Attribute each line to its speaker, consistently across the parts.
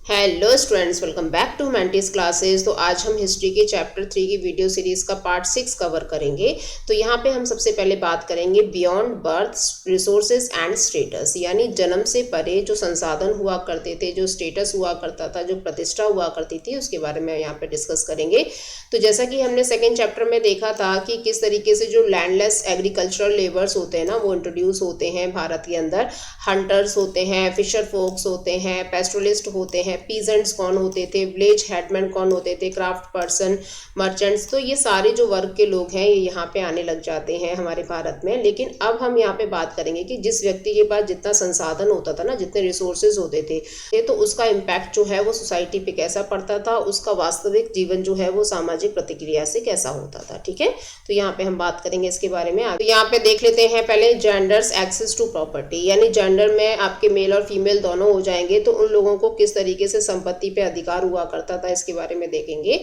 Speaker 1: Hello students, welcome back to Mantis classes. तो आज हम हिस्ट्री के चैप्टर 3 की वीडियो सीरीज का पार्ट 6 कवर करेंगे। तो यहाँ पे हम सबसे पहले बात करेंगे beyond birth resources and status, यानी जन्म से परे जो संसाधन हुआ करते थे, जो स्टेटस हुआ करता था, जो प्रतिष्ठा हुआ करती थी, उसके बारे में यहाँ पे डिस्कस करेंगे। तो जैसा कि हमने सेकेंड चैप्टर में देखा था कि किस तरीके से जो लैंडलेस एग्रीकल्चरल लेबर्स होते हैं ना, वो इंट्रोड्यूस होते हैं भारत के अंदर। हंटर्स होते हैं, फिशर फोक्स होते हैं, पेस्टोलिस्ट होते हैं, पीजेंट्स कौन होते थे, विलेज हेडमैन कौन होते थे, क्राफ्ट पर्सन, मर्चेंट्स। तो ये सारे जो वर्ग के लोग हैं ये यहाँ पे आने लग जाते हैं हमारे भारत में। लेकिन अब हम यहाँ पे बात करेंगे कि जिस व्यक्ति के पास जितना संसाधन होता था ना, जितने रिसोर्सेज होते थे, तो उसका इम्पैक्ट जो है वो सोसाइटी पे कैसा पड़ता था, उसका वास्तविक जीवन जो है वो सामाजिक प्रतिक्रिया से कैसा होता था। ठीक है, तो यहाँ पे हम बात करेंगे इसके बारे में। तो यहाँ पे देख लेते हैं पहले जेंडर्स एक्सेस टू प्रॉपर्टी, यानी जेंडर में आपके मेल और फीमेल दोनों हो जाएंगे। तो उन लोगों को किस तरीके से संपत्ति पे अधिकार हुआ करता था, इसके बारे में देखेंगे।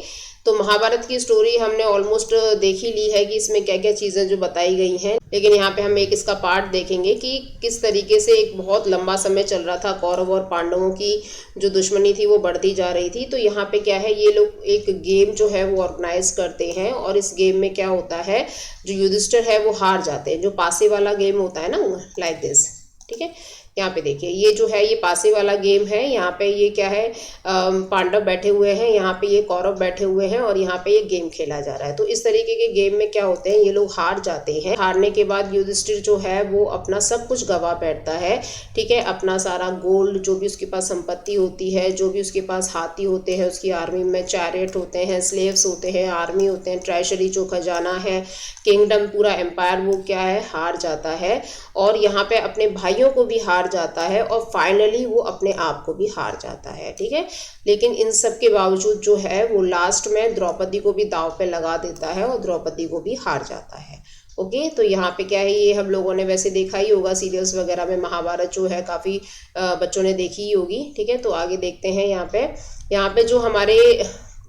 Speaker 1: तो महाभारत की स्टोरी हमने ऑलमोस्ट देख ही ली है कि इसमें क्या क्या चीज़ें जो बताई गई हैं। लेकिन यहाँ पे हम एक इसका पार्ट देखेंगे कि किस तरीके से एक बहुत लंबा समय चल रहा था, कौरव और पांडवों की जो दुश्मनी थी वो बढ़ती जा रही थी। तो यहाँ पे क्या है, ये लोग एक गेम जो है वो ऑर्गेनाइज करते हैं, और इस गेम में क्या होता है, जो युधिष्ठिर है वो हार जाते हैं। जो पासे वाला गेम होता है ना, लाइक दिस। ठीक है, यहाँ पे देखिए, ये जो है ये पासे वाला गेम है। यहाँ पे ये क्या है, पांडव बैठे हुए हैं, यहाँ पे ये कौरव बैठे हुए हैं, और यहाँ पे ये गेम खेला जा रहा है। तो इस तरीके के गेम में क्या होते हैं, ये लोग हार जाते हैं। हारने के बाद युधिष्ठिर जो है वो अपना सब कुछ गवा बैठता है। ठीक है, अपना सारा गोल्ड, जो भी उसके पास संपत्ति होती है, जो भी उसके पास हाथी होते हैं, उसकी आर्मी में चैरियट होते हैं, स्लेव्स होते हैं, आर्मी होते हैं, ट्रेजरी जो खजाना है, किंगडम, पूरा एम्पायर, वो क्या है, हार जाता है। और यहाँ पे अपने भाइयों को भी हार जाता है, और फाइनली वो अपने आप को भी हार जाता है। ठीक है, लेकिन इन सब के बावजूद जो है वो लास्ट में द्रौपदी को भी दांव पे लगा देता है, और द्रौपदी को भी हार जाता है। ओके, तो यहाँ पे क्या है, ये हम लोगों ने वैसे देखा ही होगा सीरियल्स वगैरह में, महाभारत जो है काफ़ी बच्चों ने देखी ही होगी। ठीक है, तो आगे देखते हैं। यहाँ पे जो हमारे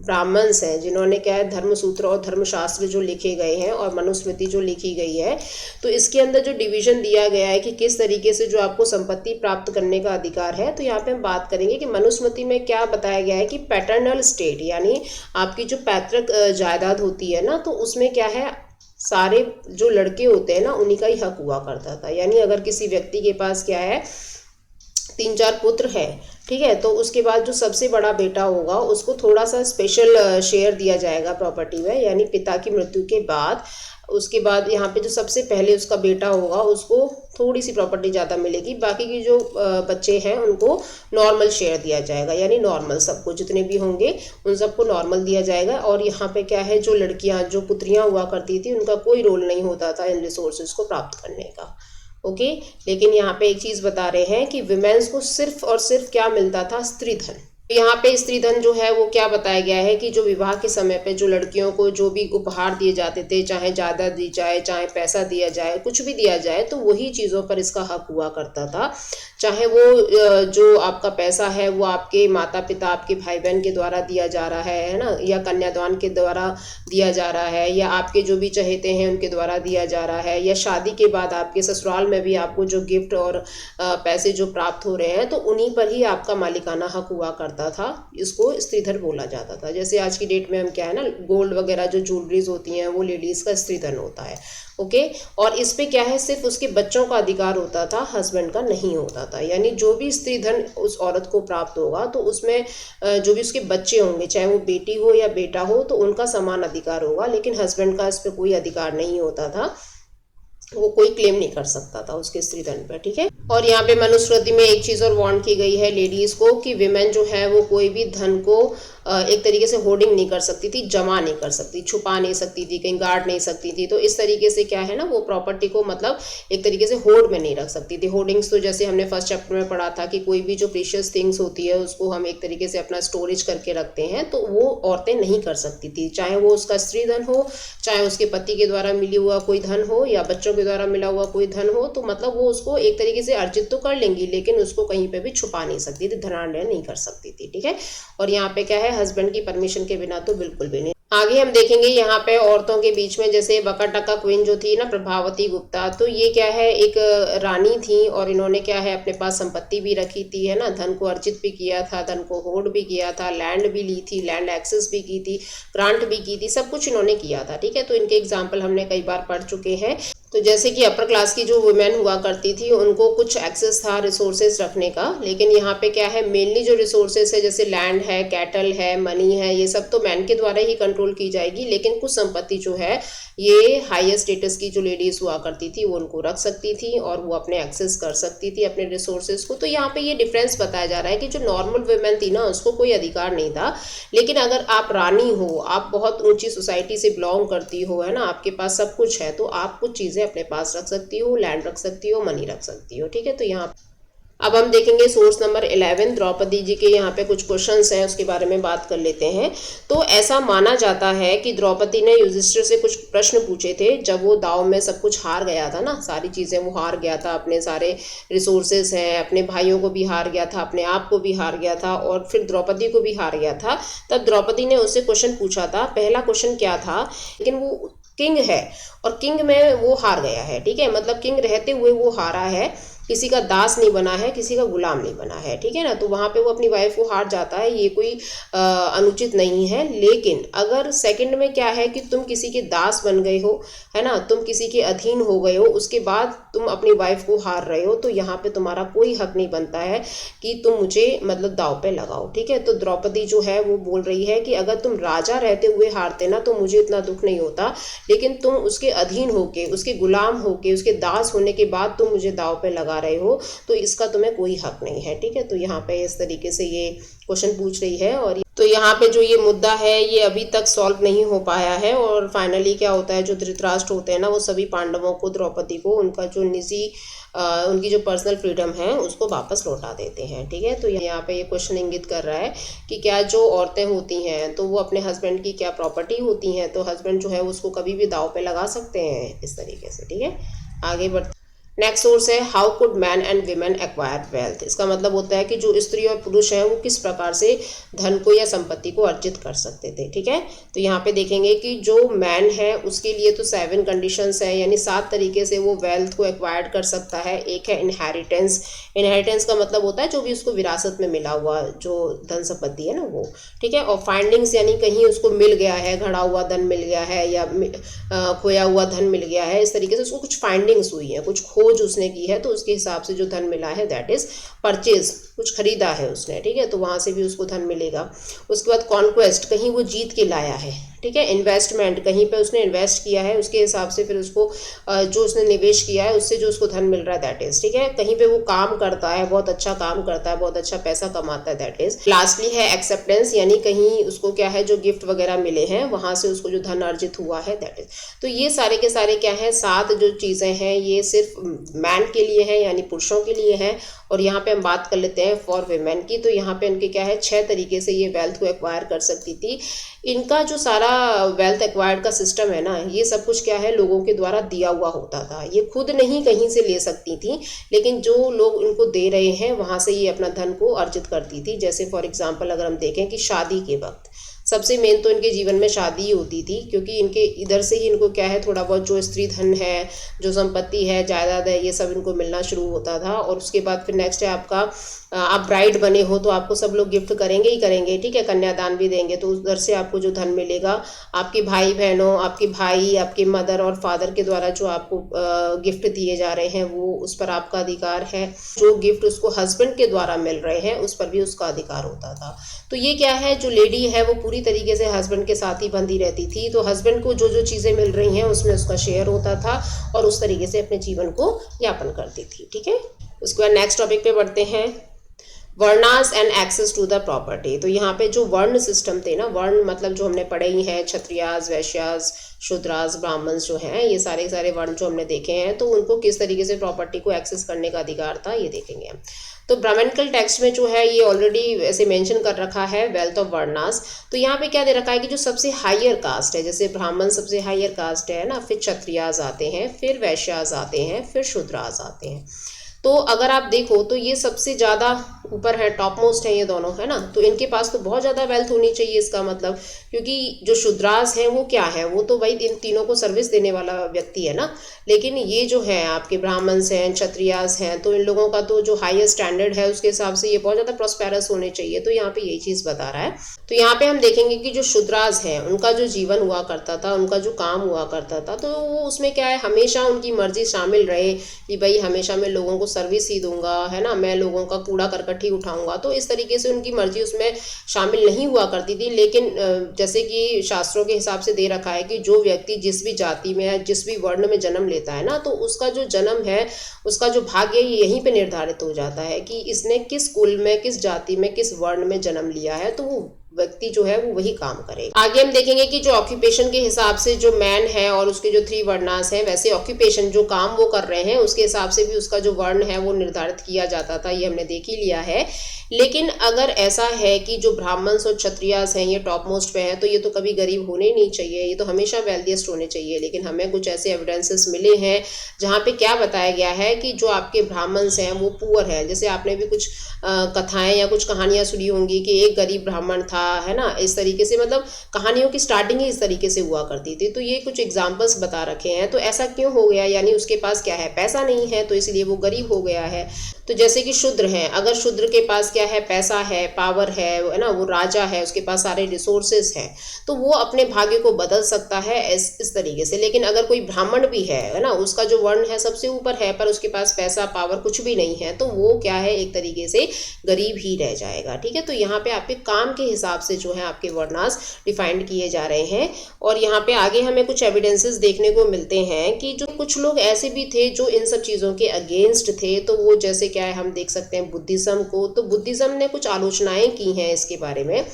Speaker 1: ब्राह्मण्स हैं, जिन्होंने क्या है, धर्मसूत्र और धर्मशास्त्र जो लिखे गए हैं, और मनुस्मृति जो लिखी गई है, तो इसके अंदर जो डिवीजन दिया गया है कि किस तरीके से जो आपको संपत्ति प्राप्त करने का अधिकार है। तो यहाँ पे हम बात करेंगे कि मनुस्मृति में क्या बताया गया है कि पैटर्नल स्टेट, यानी आपकी जो पैतृक जायदाद होती है ना, तो उसमें क्या है, सारे जो लड़के होते हैं ना, उन्हीं का ही हक हुआ करता था। यानी अगर किसी व्यक्ति के पास क्या है, 3-4 पुत्र है, ठीक है, तो उसके बाद जो सबसे बड़ा बेटा होगा उसको थोड़ा सा स्पेशल शेयर दिया जाएगा प्रॉपर्टी में, यानी पिता की मृत्यु के बाद। उसके बाद यहाँ पे जो सबसे पहले उसका बेटा होगा उसको थोड़ी सी प्रॉपर्टी ज़्यादा मिलेगी, बाकी की जो बच्चे हैं उनको नॉर्मल शेयर दिया जाएगा, यानी नॉर्मल सबको, जितने भी होंगे उन सबको नॉर्मल दिया जाएगा। और यहाँ पे क्या है, जो लड़कियाँ, जो पुत्रियाँ हुआ करती थी, उनका कोई रोल नहीं होता था इन रिसोर्सेज को प्राप्त करने का। ओके, लेकिन यहाँ पे एक चीज़ बता रहे हैं कि विमेंस को सिर्फ और सिर्फ क्या मिलता था, स्त्री धन। यहाँ पे स्त्री धन जो है वो क्या बताया गया है कि जो विवाह के समय पे जो लड़कियों को जो भी उपहार दिए जाते थे, चाहे ज़्यादा दी जाए, चाहे पैसा दिया जाए, कुछ भी दिया जाए, तो वही चीज़ों पर इसका हक हुआ करता था। चाहे वो जो आपका पैसा है वो आपके माता पिता, आपके भाई बहन के द्वारा दिया जा रहा है ना, या कन्यादान के द्वारा दिया जा रहा है, या आपके जो भी चहेते हैं उनके द्वारा दिया जा रहा है, या शादी के बाद आपके ससुराल में भी आपको जो गिफ्ट और पैसे जो प्राप्त हो रहे हैं, तो उन्हीं पर ही आपका मालिकाना हक हुआ करता था। इसको स्त्रीधन बोला जाता था। जैसे आज की डेट में हम क्या है ना, गोल्ड वगैरह जो ज्वेलरीज होती हैं वो लेडीज का स्त्रीधन होता है। ओके, और इस पे क्या है, सिर्फ उसके बच्चों का अधिकार होता था, हस्बैंड का नहीं होता था। यानी जो भी स्त्रीधन उस औरत को प्राप्त होगा, तो उसमें जो भी उसके बच्चे होंगे, चाहे वो बेटी हो या बेटा हो, तो उनका समान अधिकार होगा। लेकिन हस्बैंड का इस पे कोई अधिकार नहीं होता था, वो कोई क्लेम नहीं कर सकता था उसके स्त्रीधन पर। ठीक है, और यहाँ पे मनुस्मृति में एक चीज़ और वार्न की गई है लेडीज़ को कि विमेन जो है वो कोई भी धन को एक तरीके से होर्डिंग नहीं कर सकती थी, जमा नहीं कर सकती, छुपा नहीं सकती थी, कहीं गाड़ नहीं सकती थी। तो इस तरीके से क्या है ना, वो प्रॉपर्टी को मतलब एक तरीके से होर्ड में नहीं रख सकती थी। होर्डिंग्स तो जैसे हमने फर्स्ट चैप्टर में पढ़ा था कि कोई भी जो प्रीशियस थिंग्स होती है उसको हम एक तरीके से अपना स्टोरेज करके रखते हैं, तो वो औरतें नहीं कर सकती थी। चाहे वो उसका स्त्री धन हो, चाहे उसके पति के द्वारा मिली हुआ कोई धन हो, या बच्चों के द्वारा मिला हुआ कोई धन हो, तो मतलब वो उसको एक तरीके से अर्जित तो कर लेंगी, लेकिन उसको कहीं पे भी छुपा नहीं सकती थी, धनाढ्य नहीं कर सकती थी। ठीक है, और यहाँ पे क्या है, हस्बैंड की परमिशन के बिना तो बिल्कुल भी नहीं। आगे हम देखेंगे यहाँ पे औरतों के बीच में, जैसे वकाटका क्वीन जो थी ना, प्रभावती गुप्ता, तो ये क्या है, एक रानी थी और इन्होंने क्या है अपने पास संपत्ति भी रखी थी, है ना, धन को अर्जित भी किया था, धन को होल्ड भी किया था, लैंड भी ली थी, लैंड एक्सेस भी की थी, ग्रांट भी की थी, सब कुछ इन्होंने किया था। ठीक है, तो इनके एग्जाम्पल हमने कई बार पढ़ चुके हैं। तो जैसे कि अपर क्लास की जो वुमेन हुआ करती थी उनको कुछ एक्सेस था रिसोर्सेज रखने का, लेकिन यहाँ पे क्या है, मेनली जो रिसोर्सेज है जैसे लैंड है, कैटल है, मनी है, ये सब तो मैन के द्वारा ही कंट्रोल की जाएगी, लेकिन कुछ संपत्ति जो है ये हाईएस्ट स्टेटस की जो लेडीज हुआ करती थी वो उनको रख सकती थी और वो अपने एक्सेस कर सकती थी अपने रिसोर्सेज को। तो यहाँ पे ये डिफरेंस बताया जा रहा है कि जो नॉर्मल वुमेन थी ना उसको कोई अधिकार नहीं था, लेकिन अगर आप रानी हो, आप बहुत ऊंची सोसाइटी से बिलोंग करती हो, है ना, आपके पास सब कुछ है, तो आप कुछ चीज़ें अपने पास रख सकती हो, लैंड रख सकती हो, मनी रख सकती हो। ठीक है, तो यहाँ अब हम देखेंगे सोर्स नंबर 11, द्रौपदी जी के यहाँ पे कुछ क्वेश्चंस हैं, उसके बारे में बात कर लेते हैं। तो ऐसा माना जाता है कि द्रौपदी ने युधिष्ठिर से कुछ प्रश्न पूछे थे जब वो दाव में सब कुछ हार गया था ना, सारी चीज़ें वो हार गया था, अपने सारे रिसोर्सेज हैं, अपने भाइयों को भी हार गया था, अपने आप को भी हार गया था और फिर द्रौपदी को भी हार गया था। तब द्रौपदी ने उससे क्वेश्चन पूछा था। पहला क्वेश्चन क्या था, लेकिन वो किंग है और किंग में वो हार गया है। ठीक है, मतलब किंग रहते हुए वो हारा है, किसी का दास नहीं बना है, किसी का गुलाम नहीं बना है। ठीक है ना, तो वहाँ पे वो अपनी वाइफ को हार जाता है, ये कोई अनुचित नहीं है। लेकिन अगर सेकंड में क्या है कि तुम किसी के दास बन गए हो, है ना, तुम किसी के अधीन हो गए हो, उसके बाद तुम अपनी वाइफ को हार रहे हो, तो यहाँ पे तुम्हारा कोई हक नहीं बनता है कि तुम मुझे मतलब दाव पे लगाओ। ठीक है, तो द्रौपदी जो है वो बोल रही है कि अगर तुम राजा रहते हुए हारते ना तो मुझे इतना दुख नहीं होता, लेकिन तुम उसके अधीन होके, उसके गुलाम होके, उसके दास होने के बाद तुम मुझे दाव पे लगा रहे हो, तो इसका तुम्हें कोई हक नहीं है। ठीक है, तो यहाँ पे इस तरीके से ये क्वेश्चन पूछ रही है। और तो यहाँ पे जो ये मुद्दा है ये अभी तक सॉल्व नहीं हो पाया है और फाइनली क्या होता है, जो धृतराष्ट्र होते हैं ना वो सभी पांडवों को, द्रौपदी को, उनका जो निजी उनकी जो पर्सनल फ्रीडम है उसको वापस लौटा देते हैं। ठीक है, तो यहाँ पे ये क्वेश्चन इंगित कर रहा है कि क्या जो औरतें होती हैं तो वो अपने हस्बैंड की क्या प्रॉपर्टी होती हैं, तो हस्बैंड जो है उसको कभी भी दाव पे लगा सकते हैं इस तरीके से। ठीक है, आगे बढ़ते। नेक्स्ट सोर्स है how could man and women acquire wealth. इसका मतलब होता है कि जो स्त्री और पुरुष हैं वो किस प्रकार से धन को या संपत्ति को अर्जित कर सकते थे। ठीक है, तो यहाँ पे देखेंगे कि जो मैन है उसके लिए तो 7 कंडीशंस है, यानी 7 तरीके से वो वेल्थ को एक्वायर कर सकता है। एक है इनहेरिटेंस। इनहेरिटेंस का मतलब होता है जो भी उसको विरासत में मिला हुआ जो धन संपत्ति है ना वो। ठीक है, और फाइंडिंग्स यानी कहीं उसको मिल गया है, घड़ा हुआ धन मिल गया है या खोया हुआ धन मिल गया है, इस तरीके से उसको कुछ फाइंडिंग्स हुई है, कुछ खोज उसने की है, तो उसके हिसाब से जो धन मिला है दैट इज परचेज, कुछ खरीदा है उसने। ठीक है, तो वहाँ से भी उसको धन मिलेगा। उसके बाद कॉन्क्वेस्ट, कहीं वो जीत के लाया है। ठीक है, इन्वेस्टमेंट, कहीं पे उसने इन्वेस्ट किया है, उसके हिसाब से फिर उसको जो उसने निवेश किया है उससे जो उसको धन मिल रहा है दैट इज। ठीक है, कहीं पे वो काम करता है, बहुत अच्छा काम करता है, बहुत अच्छा पैसा कमाता है दैट इज। लास्टली है एक्सेप्टेंस, यानी कहीं उसको क्या है जो गिफ्ट वगैरह मिले हैं वहाँ से उसको जो धन अर्जित हुआ है दैट इज। तो ये सारे के सारे क्या है, 7 जो चीज़ें हैं ये सिर्फ मैन के लिए है यानी पुरुषों के लिए है। और यहाँ पे हम बात कर लेते हैं फॉर वीमेन की। तो यहाँ पे उनके क्या है 6 तरीके से ये वेल्थ को एक्वायर कर सकती थी। इनका जो सारा वेल्थ एक्वायर्ड का सिस्टम है ना, ये सब कुछ क्या है लोगों के द्वारा दिया हुआ होता था। ये खुद नहीं कहीं से ले सकती थी, लेकिन जो लोग इनको दे रहे हैं वहाँ से ये अपना धन को अर्जित करती थी। जैसे फॉर एग्जाम्पल अगर हम देखें कि शादी के वक्त सबसे मेन तो इनके जीवन में शादी ही होती थी, क्योंकि इनके इधर से ही इनको क्या है थोड़ा बहुत जो स्त्री धन है, जो संपत्ति है, जायदाद है, ये सब इनको मिलना शुरू होता था। और उसके बाद फिर नेक्स्ट है आपका, आप ब्राइड बने हो तो आपको सब लोग गिफ्ट करेंगे ही करेंगे। ठीक है, कन्यादान भी देंगे, तो उधर से आपको जो धन मिलेगा, आपके भाई बहनों, आपके भाई, आपके मदर और फादर के द्वारा जो आपको गिफ्ट दिए जा रहे हैं वो उस पर आपका अधिकार है। जो गिफ्ट उसको हस्बैंड के द्वारा मिल रहे हैं उस पर भी उसका अधिकार होता था। तो ये क्या है, जो लेडी है वो पूरी तरीके से हस्बैंड के साथ ही बंधी रहती थी। तो हस्बैंड को जो जो चीज़ें मिल रही हैं उसमें उसका शेयर होता था और उस तरीके से अपने जीवन को यापन करती थी। ठीक है, उसके बाद नेक्स्ट टॉपिक पे बढ़ते हैं, varnas and access to the property. तो यहाँ पे जो वर्ण सिस्टम थे ना, वर्ण मतलब जो हमने पढ़े ही हैं, क्षत्रियास, वैश्यास, शूद्रास, ब्राह्मण्स जो हैं, ये सारे सारे वर्ण जो हमने देखे हैं, तो उनको किस तरीके से प्रॉपर्टी को एक्सेस करने का अधिकार था ये देखेंगे हम। तो ब्राह्मणिकल टेक्स्ट में जो है ये ऑलरेडी ऐसे मेंशन कर रखा है वेल्थ ऑफ वर्णास। तो यहाँ पे क्या दे रखा है कि जो सबसे हायर कास्ट है, जैसे ब्राह्मण सबसे हायर कास्ट है ना, फिर क्षत्रियास आते हैं, फिर वैश्यास आते हैं, फिर शूद्रास आते हैं। तो अगर आप देखो तो ये सबसे ज़्यादा ऊपर है, टॉप मोस्ट है ये दोनों, है ना। तो इनके पास तो बहुत ज़्यादा वेल्थ होनी चाहिए इसका मतलब, क्योंकि जो शूद्रास हैं वो क्या है, वो तो भाई इन तीनों को सर्विस देने वाला व्यक्ति है ना। लेकिन ये जो है आपके ब्राह्मण्स हैं, क्षत्रियास हैं, तो इन लोगों का तो जो हाईएस्ट स्टैंडर्ड है उसके हिसाब से ये बहुत ज़्यादा प्रॉस्पेरस होने चाहिए। तो यहाँ पे यही चीज़ बता रहा है। तो यहाँ पे हम देखेंगे कि जो शूद्रास हैं उनका जो जीवन हुआ करता था, उनका जो काम हुआ करता था, तो वो उसमें क्या है, हमेशा उनकी मर्जी शामिल रहे कि भाई हमेशा मैं लोगों को सर्विस ही दूंगा, है ना, मैं लोगों का कूड़ा करकट ही उठाऊंगा। तो इस तरीके से उनकी मर्जी उसमें शामिल नहीं हुआ करती थी। लेकिन जैसे कि शास्त्रों के हिसाब से दे रखा है कि जो व्यक्ति जिस भी जाति में है, जिस भी वर्ण में जन्म लेता है ना, तो उसका जो जन्म है, उसका जो भाग्य यहीं पे निर्धारित हो जाता है कि इसने किस कुल में, किस जाति में, किस वर्ण में जन्म लिया है, तो वो व्यक्ति जो है वो वही काम करेगा। आगे हम देखेंगे कि जो ऑक्यूपेशन के हिसाब से जो मैन है और उसके जो 3 वर्णास हैं, वैसे ऑक्यूपेशन जो काम वो कर रहे हैं उसके हिसाब से भी उसका जो वर्ण है वो निर्धारित किया जाता था, ये हमने देख ही लिया है। लेकिन अगर ऐसा है कि जो ब्राह्मण्स और क्षत्रियास हैं ये टॉप मोस्ट पे हैं, तो ये तो कभी गरीब होने ही नहीं चाहिए, ये तो हमेशा वेल्थिएस्ट होने चाहिए। लेकिन हमें कुछ ऐसे एविडेंसेस मिले हैं जहाँ पे क्या बताया गया है कि जो आपके ब्राह्मण्स हैं वो पुअर है। जैसे आपने भी कुछ कथाएं या कुछ कहानियां सुनी होंगी कि एक गरीब ब्राह्मण था, है ना, इस तरीके से, मतलब कहानियों की स्टार्टिंग ही इस तरीके से हुआ करती थी। तो ये कुछ एग्जाम्पल्स बता रखे हैं। तो ऐसा क्यों हो गया, यानी उसके पास क्या है, पैसा नहीं है, तो इसलिए वो गरीब हो गया है। तो जैसे कि शूद्र हैं, अगर शूद्र के पास क्या है, पैसा है, पावर है ना, वो राजा है, उसके पास सारे रिसोर्सेस हैं, तो वो अपने भाग्य को बदल सकता है इस तरीके से। लेकिन अगर कोई ब्राह्मण भी है ना, उसका जो वर्ण है सबसे ऊपर है पर उसके पास पैसा, पावर कुछ भी नहीं है, तो वो क्या है, एक तरीके से गरीब ही रह जाएगा। ठीक है, तो यहाँ पे आपके काम के हिसाब से जो है आपके वर्णास डिफाइंड किए जा रहे हैं। और यहाँ पे आगे हमें कुछ एविडेंसेस देखने को मिलते हैं कि जो कुछ लोग ऐसे भी थे जो इन सब चीज़ों के अगेंस्ट थे। तो वो जैसे क्या है, हम देख सकते हैं बुद्धिज्म को। तो बुद्धिज्म ने कुछ आलोचनाएं की हैं इसके बारे में।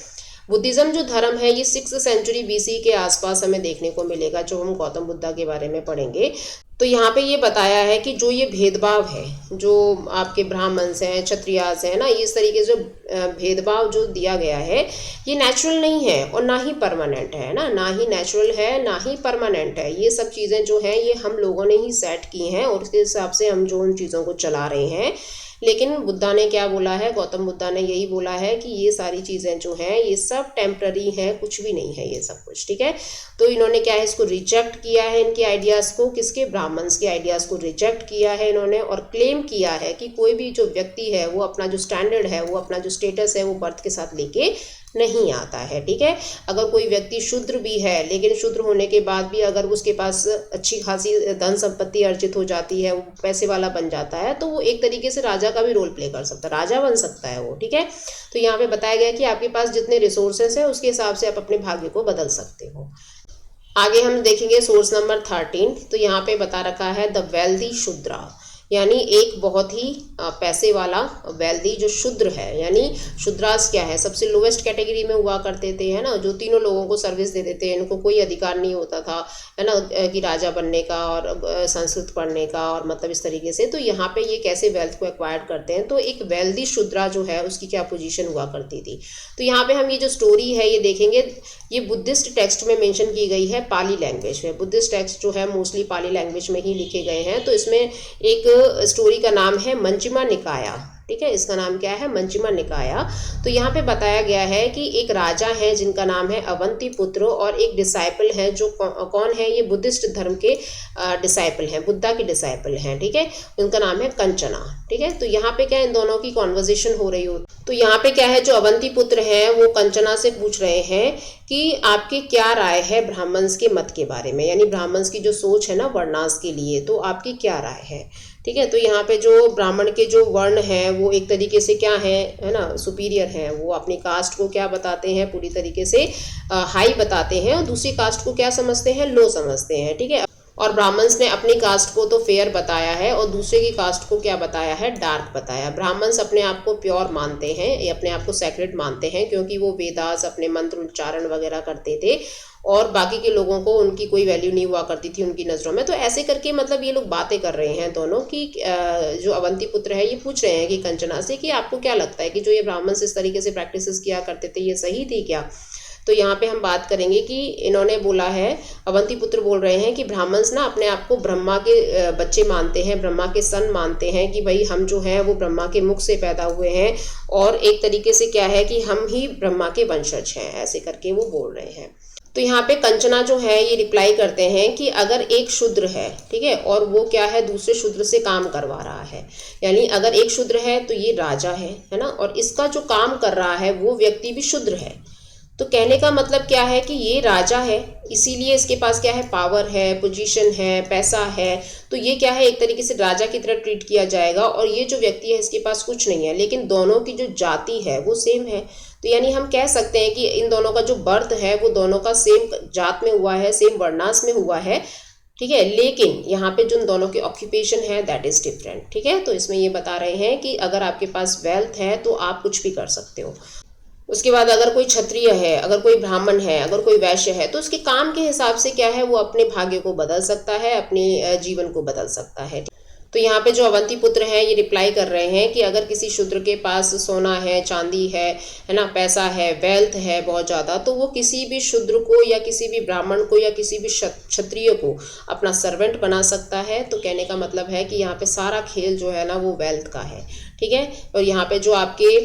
Speaker 1: बुद्धिज्म जो धर्म है ये 6th सेंचुरी BC के आसपास हमें देखने को मिलेगा, जो हम गौतम बुद्धा के बारे में पढ़ेंगे। तो यहाँ पे ये बताया है कि जो ये भेदभाव है, जो आपके ब्राह्मण्स हैं, क्षत्रियास हैं ना, इस तरीके से भेदभाव जो दिया गया है ये नेचुरल नहीं है और ना ही परमानेंट है ना, ना ही नेचुरल है ना ही परमानेंट है। ये सब चीज़ें जो हैं ये हम लोगों ने ही सेट की हैं और उसके हिसाब से हम जो उन चीज़ों को चला रहे हैं। लेकिन बुद्धा ने क्या बोला है, गौतम बुद्धा ने यही बोला है कि ये सारी चीज़ें जो हैं ये सब टेम्पररी हैं, कुछ भी नहीं है ये सब कुछ। ठीक है, तो इन्होंने क्या है, इसको रिजेक्ट किया है, इनके आइडियाज़ को, किसके, ब्राह्मण्स के आइडियाज़ को रिजेक्ट किया है इन्होंने। और क्लेम किया है कि कोई भी जो व्यक्ति है वो अपना जो स्टैंडर्ड है, वो अपना जो स्टेटस है वो बर्थ के साथ लेके नहीं आता है। ठीक है, अगर कोई व्यक्ति शूद्र भी है लेकिन शूद्र होने के बाद भी अगर उसके पास अच्छी खासी धन संपत्ति अर्जित हो जाती है, वो पैसे वाला बन जाता है, तो वो एक तरीके से राजा का भी रोल प्ले कर सकता है, राजा बन सकता है वो। ठीक है, तो यहाँ पे बताया गया कि आपके पास जितने रिसोर्सेस हैं उसके हिसाब से आप अपने भाग्य को बदल सकते हो। आगे हम देखेंगे सोर्स नंबर 13। तो यहाँ पे बता रखा है द वेल्दी शूद्रा, यानी एक बहुत ही पैसे वाला वेल्दी जो शूद्र है। यानी शूद्रास क्या है, सबसे लोवेस्ट कैटेगरी में हुआ करते थे, है ना, जो तीनों लोगों को सर्विस दे देते हैं, इनको कोई अधिकार नहीं होता था, है ना, कि राजा बनने का और संस्कृत पढ़ने का और मतलब इस तरीके से। तो यहाँ पे ये कैसे वेल्थ को एक्वायर करते हैं, तो एक वेल्दी शूद्रा जो है उसकी क्या पोजीशन हुआ करती थी। तो यहाँ पे हम ये जो स्टोरी है ये देखेंगे, ये बुद्धिस्ट टेक्स्ट में मेंशन की गई है, पाली लैंग्वेज में। बुद्धिस्ट टेक्स्ट जो है मोस्टली पाली लैंग्वेज में ही लिखे गए हैं। तो इसमें एक स्टोरी का नाम है मंचिमा निकाया। ठीक है, इसका नाम क्या है, मंचिमा निकाया। तो यहाँ पे बताया गया है कि एक राजा है जिनका नाम है अवंती पुत्र, और एक डिसाइपल है जो कौन है, ये बुद्धिस्ट धर्म के डिसाइपल हैं, बुद्धा के डिसाइपल हैं। ठीक है, उनका नाम है कंचना। ठीक है, तो यहाँ पे क्या इन दोनों की कॉन्वर्जेशन हो रही हो। तो यहाँ पे क्या है, जो अवंती पुत्र हैं वो कंचना से पूछ रहे हैं कि आपकी क्या राय है ब्राह्मण्स के मत के बारे में, यानी ब्राह्मण्स की जो सोच है ना वर्णास के लिए, तो आपकी क्या राय है। ठीक है, तो यहाँ पे जो ब्राह्मण के जो वर्ण हैं वो एक तरीके से क्या है ना, सुपीरियर हैं। वो अपनी कास्ट को क्या बताते हैं, पूरी तरीके से हाई बताते हैं, और दूसरी कास्ट को क्या समझते हैं, लो समझते हैं। ठीक है, और ब्राह्मण्स ने अपनी कास्ट को तो फेयर बताया है और दूसरे की कास्ट को क्या बताया है, डार्क बताया। ब्राह्मण्स अपने आप को प्योर मानते हैं, ये अपने आप को सैक्रेड मानते हैं, क्योंकि वो वेदास अपने मंत्र उच्चारण वगैरह करते थे और बाकी के लोगों को उनकी कोई वैल्यू नहीं हुआ करती थी उनकी नज़रों में। तो ऐसे करके मतलब ये लोग बातें कर रहे हैं दोनों कि जो अवंती पुत्र है ये पूछ रहे हैं कि कंचना से कि आपको क्या लगता है कि जो ये ब्राह्मण्स इस तरीके से प्रैक्टिसेस किया करते थे ये सही थी क्या। तो यहाँ पे हम बात करेंगे कि इन्होंने बोला है, अवंतीपुत्र बोल रहे हैं कि ब्राह्मण्स ना अपने आप को ब्रह्मा के बच्चे मानते हैं, ब्रह्मा के सन मानते हैं, कि भाई हम जो है वो ब्रह्मा के मुख से पैदा हुए हैं और एक तरीके से क्या है कि हम ही ब्रह्मा के वंशज हैं, ऐसे करके वो बोल रहे हैं। तो यहाँ पे कंचना जो है ये रिप्लाई करते हैं कि अगर एक शूद्र है, ठीक है, और वो क्या है दूसरे शूद्र से काम करवा रहा है, यानी अगर एक शूद्र है तो ये राजा है ना, और इसका जो काम कर रहा है वो व्यक्ति भी शूद्र है। तो कहने का मतलब क्या है कि ये राजा है, इसीलिए इसके पास क्या है, पावर है, पोजीशन है, पैसा है, तो ये क्या है एक तरीके से राजा की तरह ट्रीट किया जाएगा। और ये जो व्यक्ति है इसके पास कुछ नहीं है, लेकिन दोनों की जो जाति है वो सेम है। तो यानी हम कह सकते हैं कि इन दोनों का जो बर्थ है वो दोनों का सेम जात में हुआ है, सेम वर्णाश्रम में हुआ है, ठीक है, लेकिन यहाँ पे जो दोनों की ऑक्यूपेशन है दैट इज डिफरेंट, ठीक है। तो इसमें ये बता रहे हैं कि अगर आपके पास वेल्थ है तो आप कुछ भी कर सकते हो। उसके बाद अगर कोई क्षत्रिय है, अगर कोई ब्राह्मण है, अगर कोई वैश्य है, तो उसके काम के हिसाब से क्या है वो अपने भाग्य को बदल सकता है, अपने जीवन को बदल सकता है। तो यहाँ पे जो अवंतीपुत्र हैं ये रिप्लाई कर रहे हैं कि अगर किसी शूद्र के पास सोना है, चांदी है ना, पैसा है, वेल्थ है बहुत ज़्यादा, तो वो किसी भी शूद्र को या किसी भी ब्राह्मण को या किसी भी क्षत्रिय को अपना सर्वेंट बना सकता है। तो कहने का मतलब है कि यहाँ पे सारा खेल जो है ना वो वेल्थ का है, ठीक है। और यहाँ पे जो आपके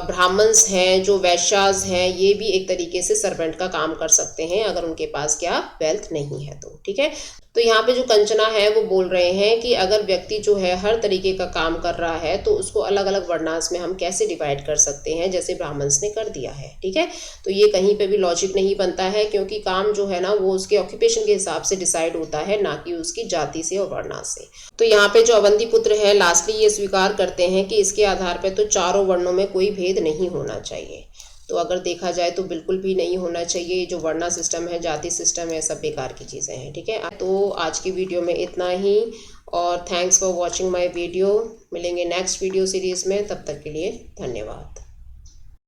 Speaker 1: ब्राह्मण्स हैं, जो वैश्यास हैं, ये भी एक तरीके से सर्वेंट का काम कर सकते हैं अगर उनके पास क्या वेल्थ नहीं है तो, ठीक है। तो यहाँ पे जो कंचना है वो बोल रहे हैं कि अगर व्यक्ति जो है हर तरीके का काम कर रहा है तो उसको अलग अलग वर्णाश्रम में हम कैसे डिवाइड कर सकते हैं, जैसे ब्राह्मण्स ने कर दिया है, ठीक है। तो ये कहीं पे भी लॉजिक नहीं बनता है, क्योंकि काम जो है ना वो उसके ऑक्यूपेशन के हिसाब से डिसाइड होता है, ना कि उसकी जाति से और वर्णाश्रम से। तो यहाँ पे जो अवंतीपुत्र है लास्टली ये स्वीकार करते हैं कि इसके आधार पर तो चारों वर्णों में कोई भेद नहीं होना चाहिए। तो अगर देखा जाए तो बिल्कुल भी नहीं होना चाहिए, जो वर्णा सिस्टम है, जाति सिस्टम है, सब बेकार की चीज़ें हैं, ठीक है। तो आज की वीडियो में इतना ही, और thanks for watching my video. मिलेंगे नेक्स्ट वीडियो सीरीज़ में, तब तक के लिए धन्यवाद।